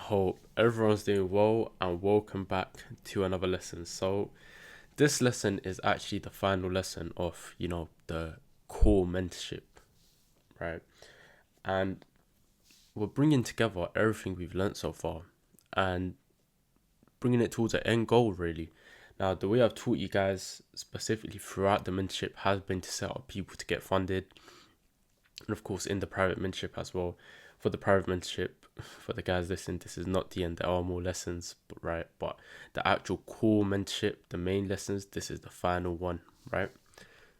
hope everyone's doing well and welcome back to another lesson. So, this lesson is actually the final lesson of, the core mentorship, right? And we're bringing together everything we've learned so far and bringing it towards an end goal, really. Now, the way I've taught you guys specifically throughout the mentorship has been to set up people to get funded, and of course in the private mentorship as well. For the private mentorship, for the guys listening, this is not the end. There are more lessons, but the actual core mentorship, the main lessons, this is the final one, right?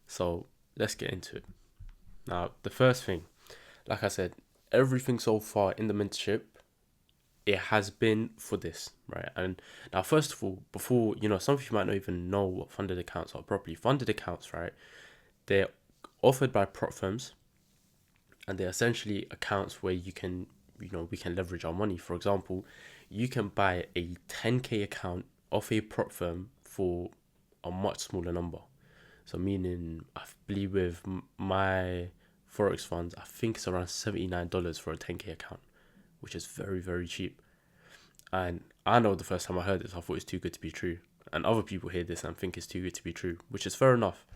So let's get into it. Now, the first thing, like I said, everything so far in the mentorship, it has been for this, right? And now, first of all, before, some of you might not even know what funded accounts are properly. Funded accounts, right? They're offered by prop firms, and they're essentially accounts where we can leverage our money. For example, you can buy a 10k account off a prop firm for a much smaller number. So meaning, I believe with my Forex funds, I think it's around $79 for a 10k account, which is very, very cheap. And I know the first time I heard this, I thought it's too good to be true. And other people hear this and think it's too good to be true, which is fair enough.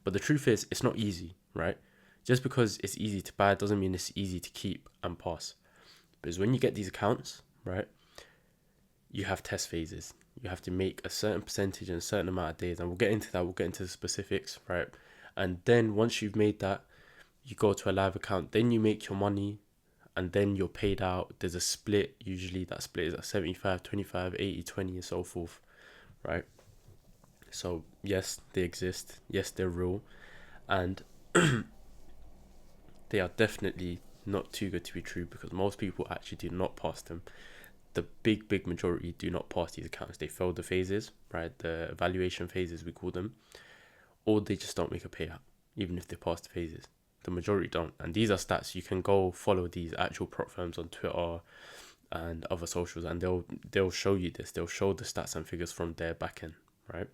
But the truth is, it's not easy, right? Just because it's easy to buy doesn't mean it's easy to keep and pass. Because when you get these accounts, right, you have test phases. You have to make a certain percentage in a certain amount of days. And we'll get into that. We'll get into the specifics, right? And then once you've made that, you go to a live account. Then you make your money. And then you're paid out. There's a split. Usually that split is at 75, 25, 80, 20 and so forth, right? So yes, they exist. Yes, they're real. And they are definitely not too good to be true, because most people actually do not pass them. The big majority do not pass these accounts. They fail the phases, right? The evaluation phases, we call them, or they just don't make a payout, even if they pass the phases. The majority don't. And these are stats. You can go follow these actual prop firms on Twitter and other socials, and they'll show you this. They'll show the stats and figures from their back end, right?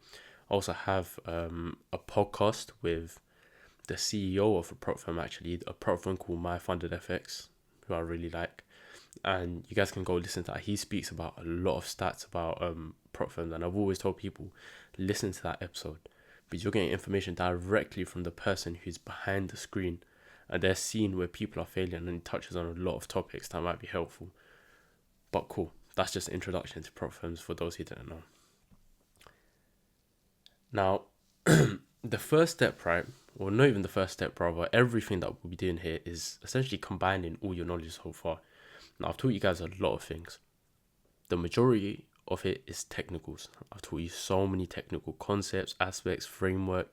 I also have a podcast with the CEO of a prop firm, actually, a prop firm called My Funded FX, who I really like. And you guys can go listen to that. He speaks about a lot of stats about prop firms, and I've always told people, listen to that episode, because you're getting information directly from the person who's behind the screen, and they're seeing where people are failing, and it touches on a lot of topics that might be helpful. But cool, that's just an introduction to prop firms for those who didn't know. Now, the first step, right? Well, not even the first step, rather, everything that we'll be doing here is essentially combining all your knowledge so far. Now, I've taught you guys a lot of things. The majority of it is technicals. I've taught you so many technical concepts, aspects, framework,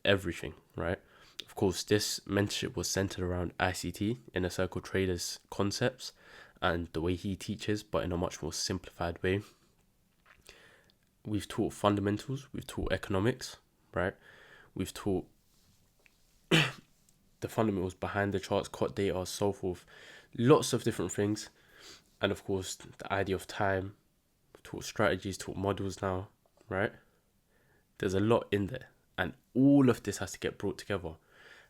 everything, right? Of course, this mentorship was centered around ICT, Inner Circle Traders concepts, and the way he teaches, but in a much more simplified way. We've taught fundamentals, we've taught economics, right? We've taught the fundamentals behind the charts, quant data, so forth. Lots of different things. And of course, the idea of time. We've taught strategies, taught models now, right? There's a lot in there. And all of this has to get brought together.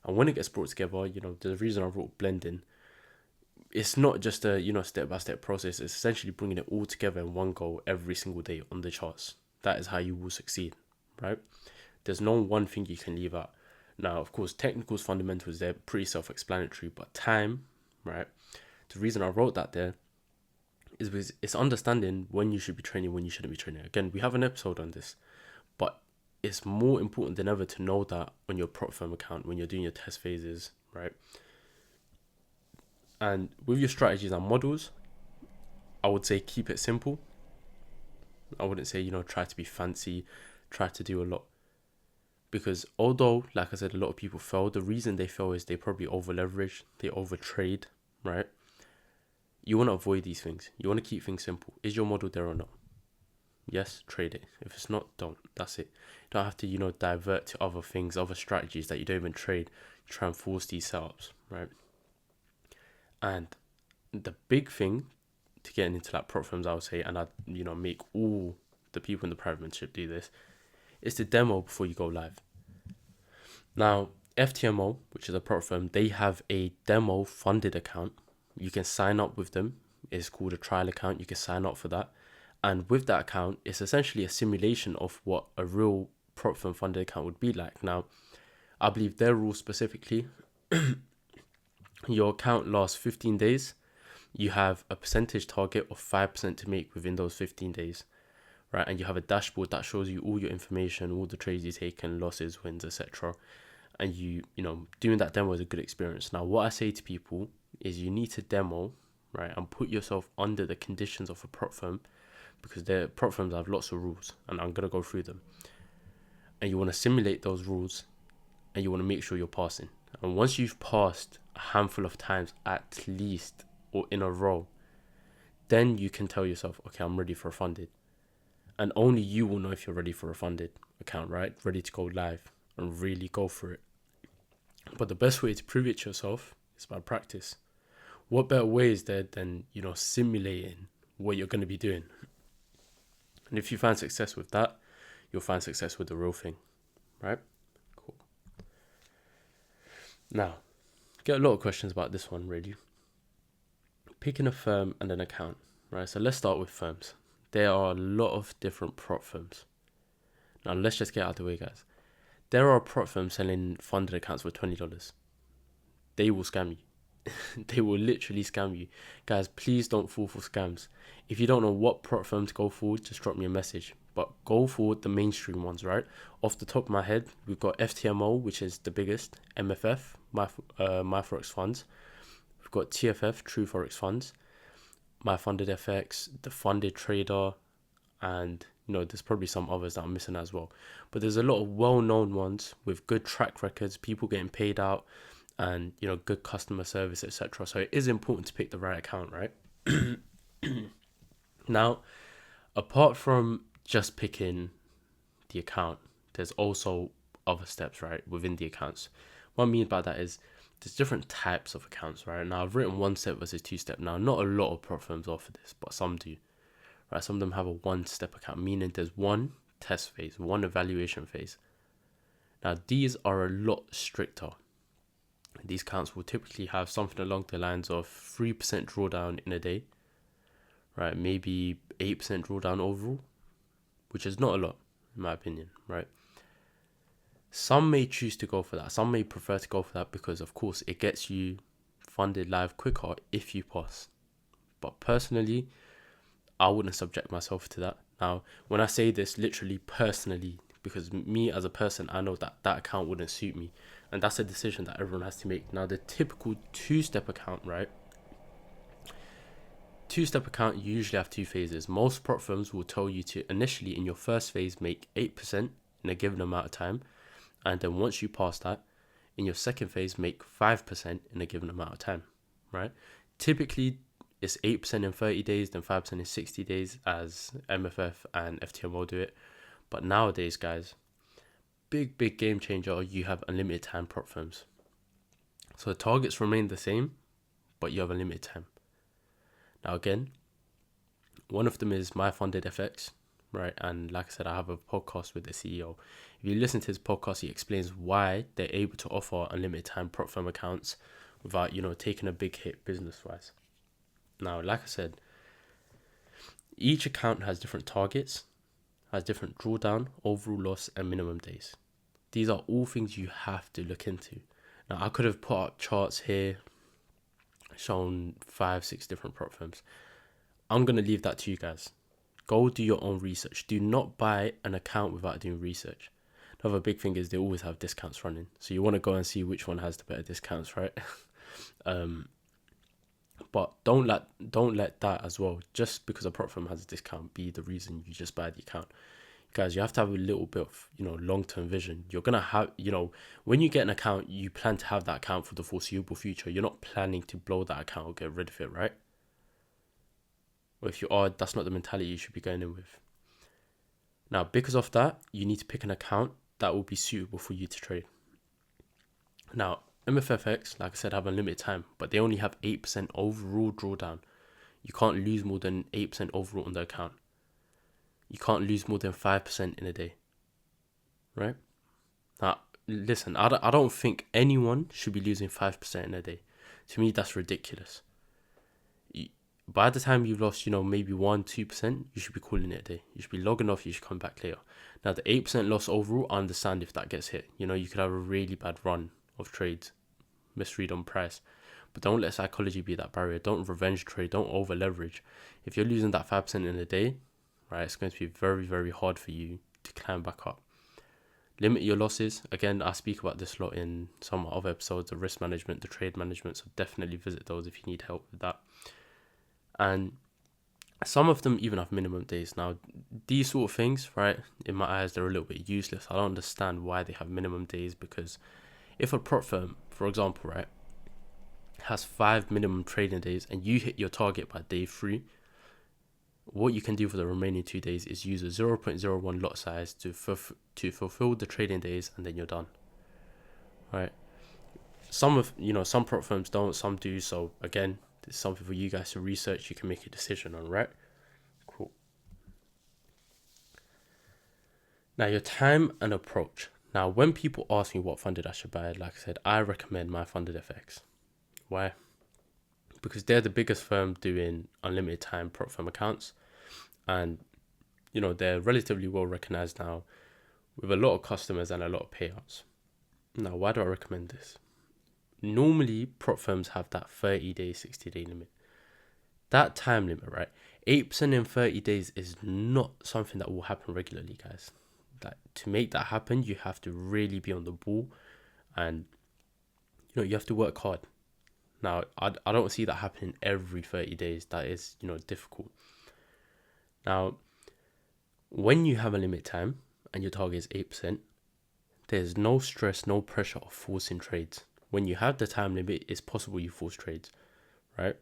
And when it gets brought together, the reason I wrote blending, it's not just a, step-by-step process. It's essentially bringing it all together in one go every single day on the charts. That is how you will succeed, right? There's no one thing you can leave out. Now, of course, technicals, fundamentals, they're pretty self-explanatory, but time, right? The reason I wrote that there is because it's understanding when you should be training, when you shouldn't be training. Again, we have an episode on this, but it's more important than ever to know that on your prop firm account, when you're doing your test phases, right? And with your strategies and models, I would say keep it simple. I wouldn't say, try to be fancy, try to do a lot. Because although, like I said, a lot of people fail, the reason they fail is they probably over leverage, they over trade, right? You want to avoid these things. You want to keep things simple. Is your model there or not? Yes, trade it. If it's not, don't. That's it. You don't have to, divert to other things, other strategies that you don't even trade. Try and force these setups, right? And the big thing to getting into like prop firms, I would say, and I'd, make all the people in the private mentorship do this, is to demo before you go live. Now, FTMO, which is a prop firm, they have a demo funded account. You can sign up with them. It's called a trial account. You can sign up for that. And with that account, it's essentially a simulation of what a real prop firm funded account would be like. Now, I believe their rule specifically, your account lasts 15 days. You have a percentage target of 5% to make within those 15 days, right? And you have a dashboard that shows you all your information, all the trades you taken, losses, wins, etc. And doing that demo is a good experience. Now, what I say to people is you need to demo, right, and put yourself under the conditions of a prop firm, because their prop firms have lots of rules, and I'm gonna go through them. And you want to simulate those rules, and you want to make sure you're passing. And once you've passed a handful of times at least, or in a row, then you can tell yourself, okay, I'm ready for a funded. And only you will know if you're ready for a funded account, right? Ready to go live and really go for it. But the best way to prove it to yourself is by practice. What better way is there than, simulating what you're going to be doing? And if you find success with that, you'll find success with the real thing, right? Cool. Now, get a lot of questions about this one, really. Picking a firm and an account, right? So let's start with firms. There are a lot of different prop firms. Now, let's just get out of the way, guys. There are prop firms selling funded accounts for $20. They will scam you. They will literally scam you. Guys, please don't fall for scams. If you don't know what prop firm to go for, just drop me a message. But go for the mainstream ones, right? Off the top of my head, we've got FTMO, which is the biggest, MFF, MyForex Funds. We've got TFF, True Forex Funds, MyFundedFX, The Funded Trader, and there's probably some others that I'm missing as well. But there's a lot of well-known ones with good track records, people getting paid out, and good customer service, etc. So it is important to pick the right account, right? Now, apart from just picking the account, there's also other steps, right, within the accounts. What I mean by that is there's different types of accounts, right? Now, I've written 1-step versus 2-step. Now, not a lot of prop firms offer this, but some do, right? Some of them have a 1-step account, meaning there's one test phase, one evaluation phase. Now, these are a lot stricter. These accounts will typically have something along the lines of 3% drawdown in a day, right? Maybe 8% drawdown overall, which is not a lot, in my opinion, right? Some may choose to go for that. Some may prefer to go for that because, of course, it gets you funded live quicker if you pass. But personally, I wouldn't subject myself to that. Now, when I say this, literally personally, because me as a person, I know that account wouldn't suit me. And that's a decision that everyone has to make. Now, the typical 2-step account, right? 2-step account, you usually have 2 phases. Most prop firms will tell you to initially, in your first phase, make 8% in a given amount of time. And then once you pass that, in your second phase, make 5% in a given amount of time, right? Typically, it's 8% in 30 days, then 5% in 60 days, as MFF and FTMO do it. But nowadays, guys, big game changer, you have unlimited time prop firms. So the targets remain the same, but you have unlimited time. Now, again, one of them is MyFundedFX, right? And like I said, I have a podcast with the CEO. If you listen to his podcast, he explains why they're able to offer unlimited time prop firm accounts without, taking a big hit business-wise. Now, like I said, each account has different targets, has different drawdown, overall loss, and minimum days. These are all things you have to look into. Now, I could have put up charts here, shown 5-6 different prop firms. I'm going to leave that to you guys. Go do your own research. Do not buy an account without doing research. Another big thing is they always have discounts running. So you want to go and see which one has the better discounts, right? But don't let that as well, just because a prop firm has a discount, be the reason you just buy the account. Guys, you have to have a little bit of, long-term vision. You're going to have, when you get an account, you plan to have that account for the foreseeable future. You're not planning to blow that account or get rid of it, right? Or if you are, that's not the mentality you should be going in with. Now, because of that, you need to pick an account that will be suitable for you to trade. Now, MFFX, like I said, have unlimited time, but they only have 8% overall drawdown. You can't lose more than 8% overall on the account. You can't lose more than 5% in a day, right? Now, listen, I don't think anyone should be losing 5% in a day. To me, that's ridiculous. by the time you've lost, maybe 1-2%, you should be calling it a day. You should be logging off. You should come back later. Now, the 8% loss overall, I understand if that gets hit. You could have a really bad run of trades, misread on price. But don't let psychology be that barrier. Don't revenge trade. Don't over leverage. If you're losing that 5% in a day, right, it's going to be very, very hard for you to climb back up. Limit your losses. Again, I speak about this a lot in some other episodes of risk management, the trade management. So definitely visit those if you need help with that. And some of them even have minimum days. Now, these sort of things, right, in my eyes, they're a little bit useless. I don't understand why they have minimum days, because if a prop firm, for example, right, has 5 minimum trading days and you hit your target by day 3, what you can do for the remaining 2 days is use a 0.01 lot size to fulfill the trading days, and then you're done. Right? Some prop firms don't, some do. So again, it's something for you guys to research. You can make a decision on, right? Cool. Now, your time and approach. Now, when people ask me what funded I should buy, like I said, I recommend my funded FX. Why? Because they're the biggest firm doing unlimited time prop firm accounts, and they're relatively well recognized now with a lot of customers and a lot of payouts. Now, why do I recommend this? Normally, prop firms have that 30-day, 60-day limit. That time limit, right? 8% in 30 days is not something that will happen regularly, guys. Like, to make that happen, you have to really be on the ball, and you have to work hard. Now, I don't see that happening every 30 days. That is, difficult. Now, when you have a limit time and your target is 8%, there's no stress, no pressure of forcing trades. When you have the time limit, it's possible you force trades, right?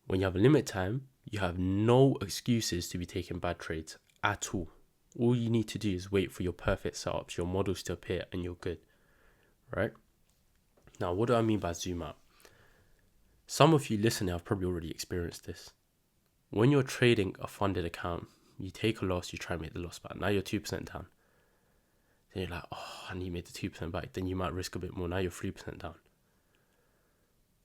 When you have a limit time, you have no excuses to be taking bad trades at all. All you need to do is wait for your perfect setups, your models to appear, and you're good, right? Now, what do I mean by zoom out? Some of you listening have probably already experienced this. When you're trading a funded account, you take a loss, you try and make the loss back. Now you're 2% down. Then you're like, I need to make the 2% back. Then you might risk a bit more. Now you're 3% down.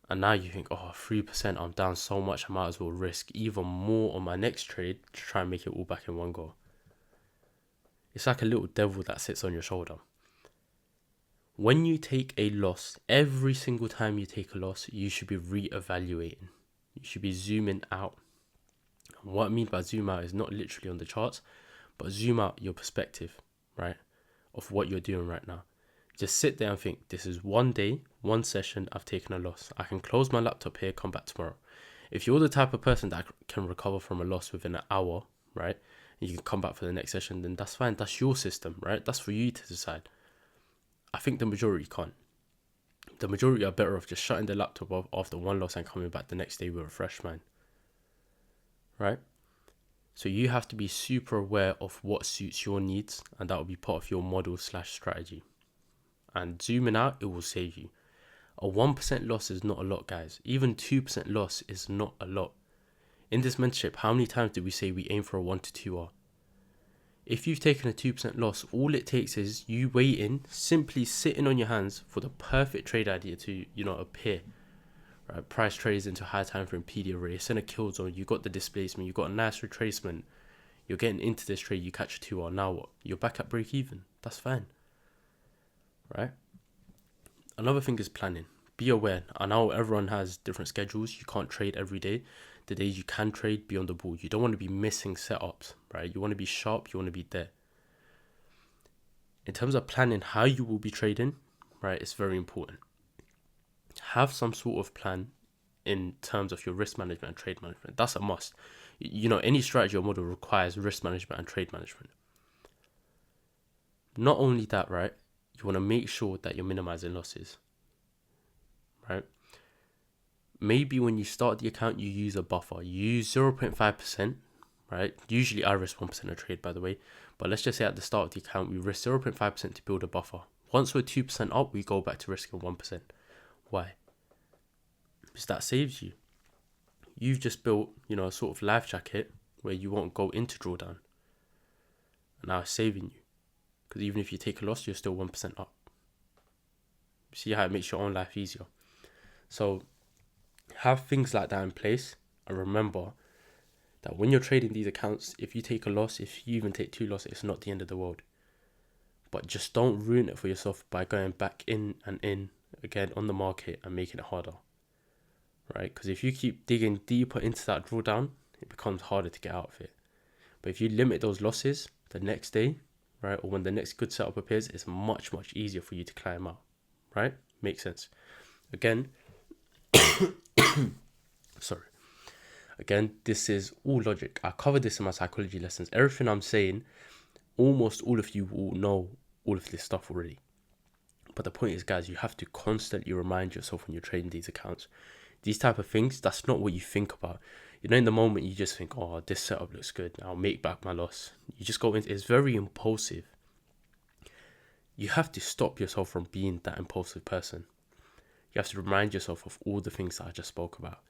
And now you think, 3%, I'm down so much, I might as well risk even more on my next trade to try and make it all back in one go. It's like a little devil that sits on your shoulder. When you take a loss, every single time you take a loss, you should be re-evaluating. You should be zooming out. And what I mean by zoom out is not literally on the charts, but zoom out your perspective, right, of what you're doing right now. Just sit there and think, this is one day, one session, I've taken a loss. I can close my laptop here, come back tomorrow. If you're the type of person that can recover from a loss within an hour, right, and you can come back for the next session, then that's fine. That's your system, right? That's for you to decide. I think the majority can't. The majority are better off just shutting the laptop off after one loss and coming back the next day with a fresh mind, right? So you have to be super aware of what suits your needs, and that will be part of your model/strategy. And zooming out, it will save you. A 1% loss is not a lot, guys. Even 2% loss is not a lot. In this mentorship, how many times did we say we aim for a 1 to 2R? If you've taken a 2% loss, all it takes is you waiting, simply sitting on your hands for the perfect trade idea to, appear. Right? Price trades into high time frame PD array. It's in a kill zone. You got the displacement. You got a nice retracement. You're getting into this trade. You catch a 2R. Now what? You're back at break even. That's fine. Right? Another thing is planning. Be aware. I know everyone has different schedules. You can't trade every day. The days you can trade, be on the ball. You don't want to be missing setups, right? You want to be sharp. You want to be there. In terms of planning how you will be trading, right, it's very important. Have some sort of plan in terms of your risk management and trade management. That's a must. Any strategy or model requires risk management and trade management. Not only that, right, you want to make sure that you're minimizing losses, right? Maybe when you start the account, you use a buffer. You use 0.5%, right? Usually I risk 1% a trade, by the way. But let's just say at the start of the account, we risk 0.5% to build a buffer. Once we're 2% up, we go back to risking 1%. Why? Because that saves you. You've just built, a sort of life jacket where you won't go into drawdown. And now it's saving you. Because even if you take a loss, you're still 1% up. See how it makes your own life easier. So have things like that in place. And remember that when you're trading these accounts, if you take a loss, if you even take 2 losses, it's not the end of the world. But just don't ruin it for yourself by going back in and in again on the market and making it harder, right? Because if you keep digging deeper into that drawdown, it becomes harder to get out of it. But if you limit those losses the next day, right, or when the next good setup appears, it's much, much easier for you to climb out, right? Makes sense. Again, sorry. Again, this is all logic. I covered this in my psychology lessons. Everything I'm saying, almost all of you will know all of this stuff already. But the point is, guys, you have to constantly remind yourself when you're trading these accounts. These type of things, that's not what you think about. You know, in the moment, you just think, oh, this setup looks good. I'll make back my loss. You just go into it's very impulsive. You have to stop yourself from being that impulsive person. You have to remind yourself of all the things that I just spoke about.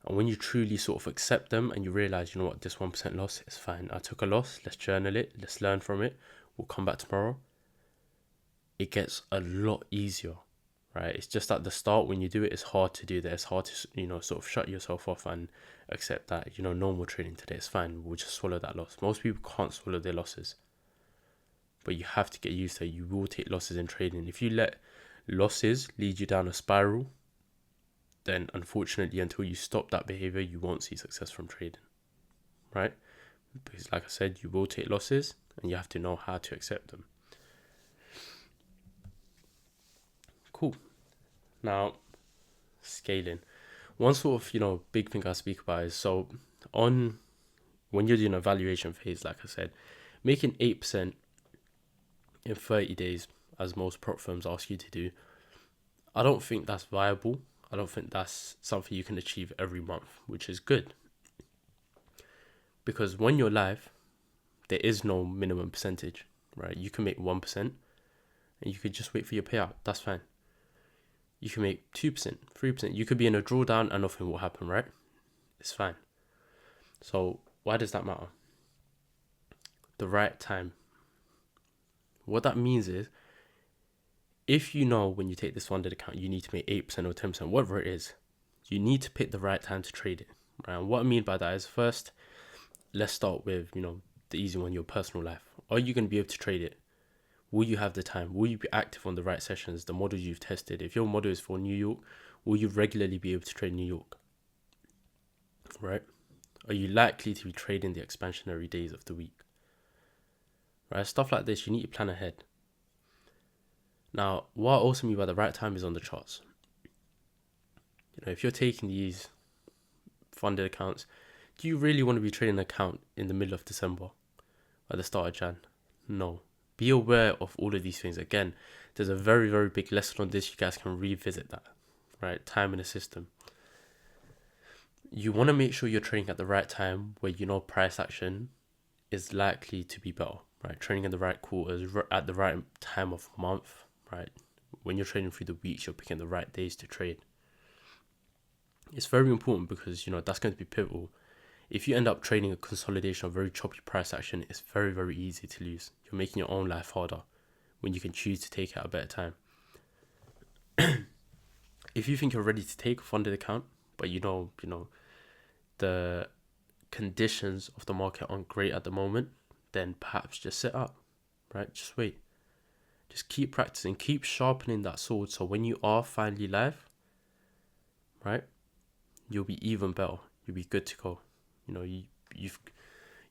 And when you truly sort of accept them and you realize, you know what, this 1% loss is fine. I took a loss. Let's journal it. Let's learn from it. We'll come back tomorrow. It gets a lot easier, right? It's just at the start when you do it, it's hard to do that. It's hard to, sort of shut yourself off and accept that, normal trading today is fine. We'll just swallow that loss. Most people can't swallow their losses. But you have to get used to it. You will take losses in trading. If you let losses lead you down a spiral, then unfortunately, until you stop that behavior, you won't see success from trading, right? Because like I said, you will take losses and you have to know how to accept them. Cool. Now, scaling. One sort of, big thing I speak about is when you're doing a valuation phase, like I said, making 8% in 30 days, as most prop firms ask you to do, I don't think that's viable. I don't think that's something you can achieve every month, which is good. Because when you're live, there is no minimum percentage, right? You can make 1% and you could just wait for your payout. That's fine. You can make 2%, 3%. You could be in a drawdown and nothing will happen, right? It's fine. So why does that matter? The right time. What that means is, if you know when you take this funded account, you need to make 8% or 10%, whatever it is, you need to pick the right time to trade it. Right? And what I mean by that is, first, let's start with, the easy one, your personal life. Are you going to be able to trade it? Will you have the time? Will you be active on the right sessions, the models you've tested? If your model is for New York, will you regularly be able to trade New York? Right? Are you likely to be trading the expansionary days of the week? Right? Stuff like this, you need to plan ahead. Now, what I also mean by the right time is on the charts. If you're taking these funded accounts, do you really want to be trading an account in the middle of December, at the start of Jan? No. Be aware of all of these things. Again, there's a very, very big lesson on this. You guys can revisit that, right? Time in the system. You want to make sure you're trading at the right time where price action is likely to be better, right? Trading in the right quarters, at the right time of month, right? When you're trading through the weeks, you're picking the right days to trade. It's very important because, that's going to be pivotal. If you end up trading a consolidation of very choppy price action, it's very, very easy to lose. You're making your own life harder when you can choose to take it at a better time. If you think you're ready to take a funded account, but the conditions of the market aren't great at the moment, then perhaps just sit up, right? Just wait. Just keep practicing, keep sharpening that sword. So when you are finally live, right, you'll be even better. You'll be good to go.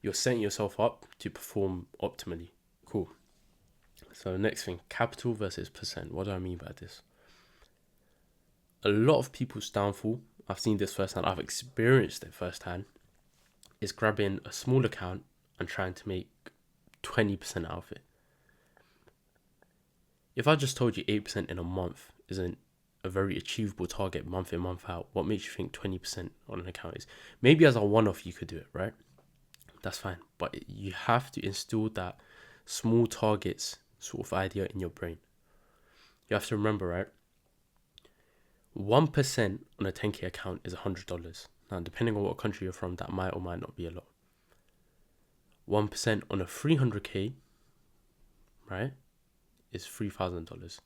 You're setting yourself up to perform optimally. Cool. So next thing, capital versus percent. What do I mean by this? A lot of people's downfall, I've seen this firsthand, I've experienced it firsthand, is grabbing a small account and trying to make 20% out of it. If I just told you 8% in a month isn't a very achievable target month in, month out, what makes you think 20% on an account is? Maybe as a one-off you could do it, right? That's fine. But you have to instill that small targets sort of idea in your brain. You have to remember, right? 1% on a 10K account is $100. Now, depending on what country you're from, that might or might not be a lot. 1% on a 300K, right, is $3,000.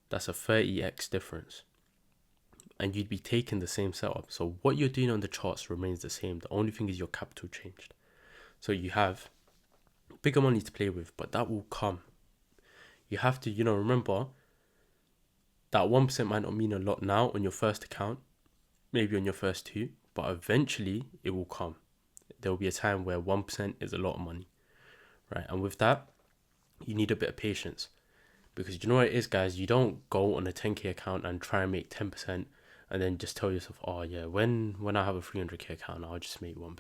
That's a 30x difference. and you'd be taking the same setup. So what you're doing on the charts remains the same. The only thing is your capital changed. So you have bigger money to play with, but that will come. You have to, remember that 1% might not mean a lot now on your first account, maybe on your first two, but eventually it will come. There will be a time where 1% is a lot of money, right? And with that, you need a bit of patience, because you know what it is, guys? You don't go on a 10k account and try and make 10% and then just tell yourself, oh yeah, when I have a 300k account, I'll just make 1%.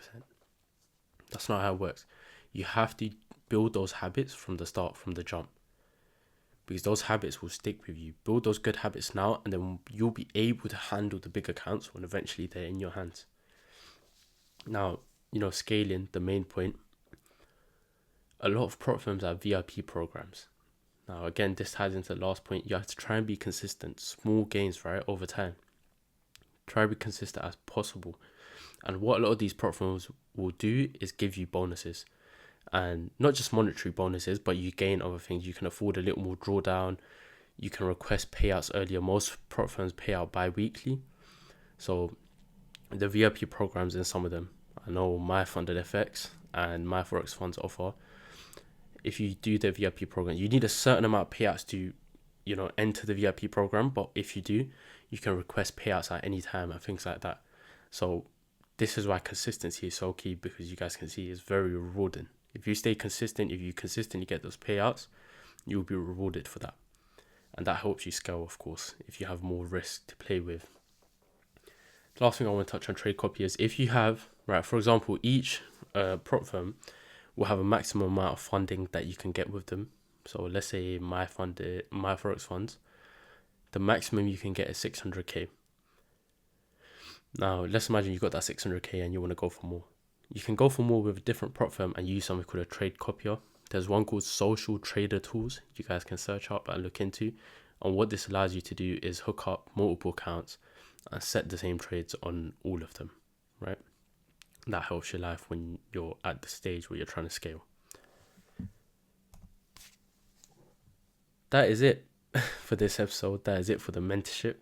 That's not how it works. You have to build those habits from the start, from the jump, because those habits will stick with you. Build those good habits now, and then you'll be able to handle the big accounts when eventually they're in your hands. Now, scaling, the main point, a lot of prop firms have VIP programs. Now, again, this ties into the last point. You have to try and be consistent. Small gains, right, over time. Try to be consistent as possible. And what a lot of these prop firms will do is give you bonuses. And not just monetary bonuses, but you gain other things. You can afford a little more drawdown. You can request payouts earlier. Most prop firms pay out bi-weekly. So the VIP programs in some of them, I know my funded FX and my Forex funds offer. If you do the VIP program, you need a certain amount of payouts to, enter the VIP program. But if you do, you can request payouts at any time and things like that. So this is why consistency is so key, because you guys can see it's very rewarding. If you stay consistent, if you consistently get those payouts, you'll be rewarded for that. And that helps you scale, of course, if you have more risk to play with. The last thing I want to touch on trade copy is if you have, right, for example, each prop firm will have a maximum amount of funding that you can get with them. So let's say my Forex funds, the maximum you can get is 600k. Now, let's imagine you got that 600k and you want to go for more. You can go for more with a different prop firm and use something called a trade copier. There's one called Social Trader Tools you guys can search up and look into. And what this allows you to do is hook up multiple accounts and set the same trades on all of them, right? That helps your life when you're at the stage where you're trying to scale. That is it for this episode. That is it for the mentorship.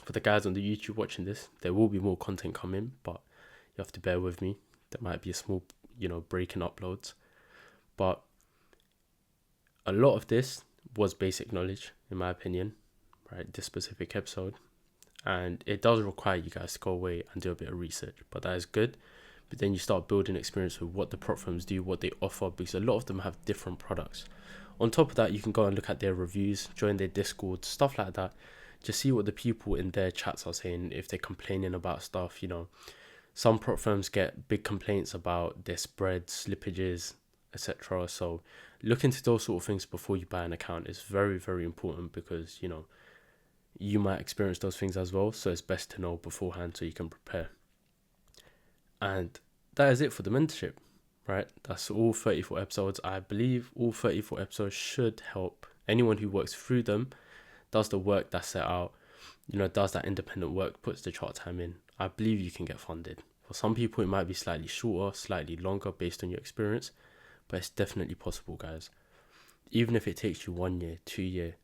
For the guys on the YouTube watching this, there will be more content coming, but you have to bear with me. There might be a small, break in uploads. But a lot of this was basic knowledge, in my opinion, right? This specific episode. And it does require you guys to go away and do a bit of research, but that is good. But then you start building experience with what the prop firms do, what they offer, because a lot of them have different products. On top of that, you can go and look at their reviews, join their Discord, stuff like that. Just see what the people in their chats are saying, if they're complaining about stuff, Some prop firms get big complaints about their spreads, slippages, etc. So look into those sort of things before you buy an account. It's very, very important, because, you might experience those things as well. So it's best to know beforehand so you can prepare. And that is it for the mentorship, right? That's all 34 episodes. I believe all 34 episodes should help anyone who works through them, does the work that's set out, does that independent work, puts the chart time in. I believe you can get funded. For some people, it might be slightly shorter, slightly longer based on your experience, but it's definitely possible, guys. Even if it takes you 1 year, 2 years,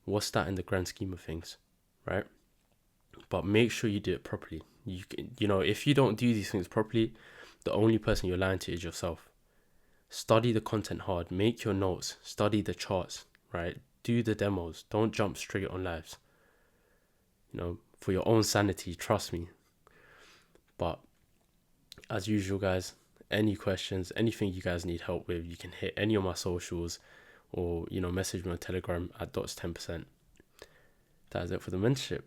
what's that in the grand scheme of things, right? But make sure you do it properly. If you don't do these things properly, the only person you're lying to is yourself. Study the content hard, make your notes, study the charts, right? Do the demos. Don't jump straight on lives. For your own sanity, trust me. But as usual, guys, any questions, anything you guys need help with, you can hit any of my socials or, message me on Telegram at dots10%. That is it for the mentorship.